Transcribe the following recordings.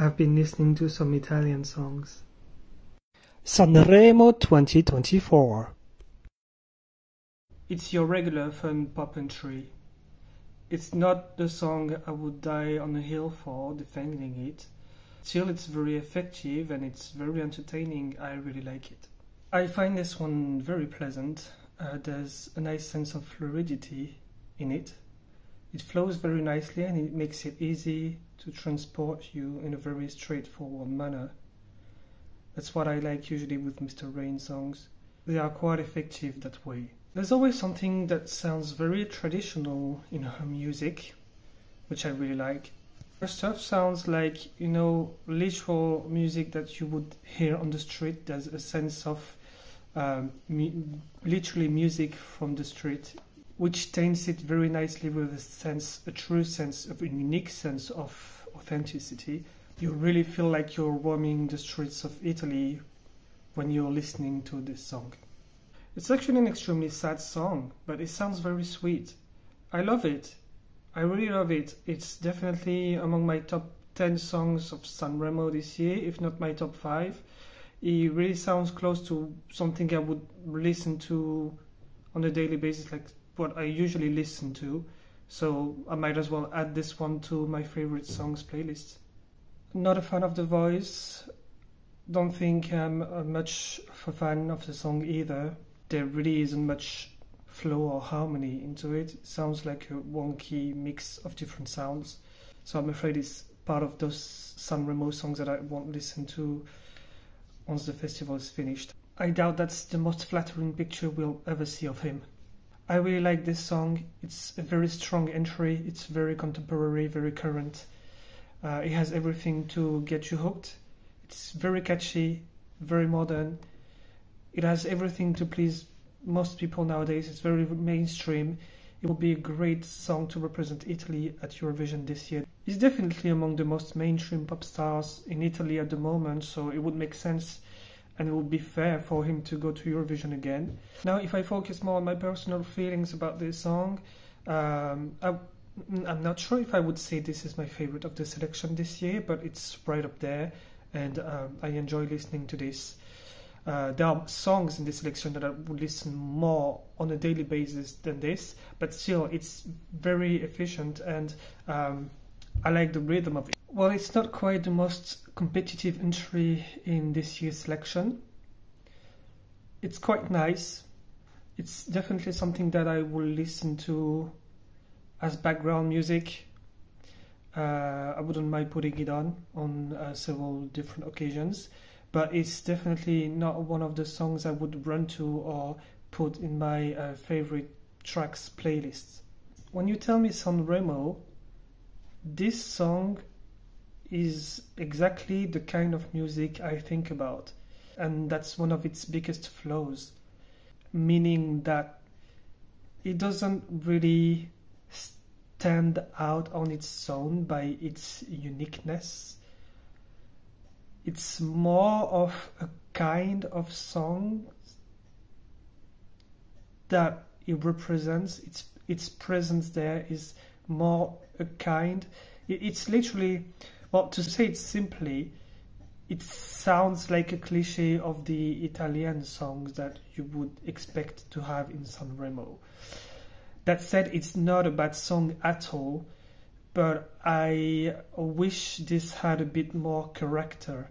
I've been listening to some Italian songs. Sanremo 2024. It's your regular fun pop entry. It's not the song I would die on a hill for defending it. Still, it's very effective and it's very entertaining. I really like it. I find this one very pleasant. There's a nice sense of fluidity in it. It flows very nicely and it makes it easy to transport you in a very straightforward manner. That's what I like usually with Mr. Rain songs. They are quite effective that way. There's always something that sounds very traditional in her music, which I really like. Her stuff sounds like, literal music that you would hear on the street. There's a sense of literally music from the street, which taints it very nicely with a true sense of a unique sense of authenticity. You really feel like you're roaming the streets of Italy when you're listening to this song. It's actually an extremely sad song, but it sounds very sweet. I love it. I really love it. It's definitely among my top 10 songs of Sanremo this year, if not my top 5. It really sounds close to something I would listen to on a daily basis, like what I usually listen to. So I might as well add this one to my favorite songs playlist. Not a fan of the voice. Don't think I'm much of a fan of the song either. There really isn't much flow or harmony into it. It sounds like a wonky mix of different sounds. So I'm afraid it's part of those Sanremo songs that I won't listen to once the festival is finished. I doubt that's the most flattering picture we'll ever see of him. I really like this song. It's a very strong entry. It's very contemporary, very current. It has everything to get you hooked. It's very catchy, very modern. It has everything to please most people nowadays. It's very mainstream. It will be a great song to represent Italy at Eurovision this year. He's definitely among the most mainstream pop stars in Italy at the moment, so it would make sense and it would be fair for him to go to Eurovision again. Now, if I focus more on my personal feelings about this song, I'm not sure if I would say this is my favorite of the selection this year, but it's right up there, and I enjoy listening to this. There are songs in this selection that I would listen more on a daily basis than this, but still it's very efficient and I like the rhythm of it. Well, it's not quite the most competitive entry in this year's selection. It's quite nice. It's definitely something that I will listen to as background music. I wouldn't mind putting it on several different occasions. But it's definitely not one of the songs I would run to or put in my favorite tracks playlist. When you tell me Sanremo, this song is exactly the kind of music I think about. And that's one of its biggest flaws. Meaning that it doesn't really stand out on its own by its uniqueness. It's more of a kind of song that it represents. Its presence there is more a kind. It's literally, well, to say it simply, it sounds like a cliche of the Italian songs that you would expect to have in Sanremo. That said, it's not a bad song at all. But I wish this had a bit more character.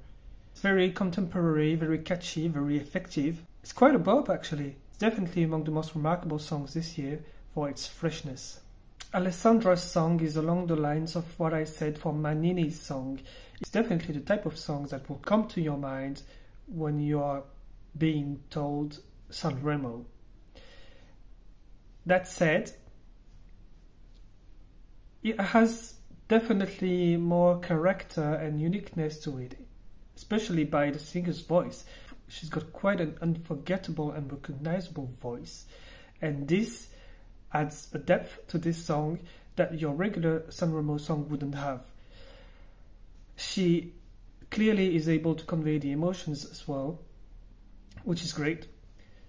It's very contemporary, very catchy, very effective. It's quite a bop actually. It's definitely among the most remarkable songs this year for its freshness. Alessandra's song is along the lines of what I said for Manini's song. It's definitely the type of songs that will come to your mind when you are being told Sanremo. That said, it has definitely more character and uniqueness to it, especially by the singer's voice. She's got quite an unforgettable and recognizable voice, and this adds a depth to this song that your regular Sanremo song wouldn't have. She clearly is able to convey the emotions as well, which is great.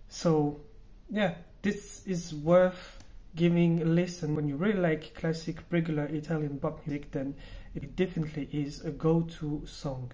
So yeah, this is worth giving a listen. When you really like classic regular Italian pop music, then it definitely is a go-to song.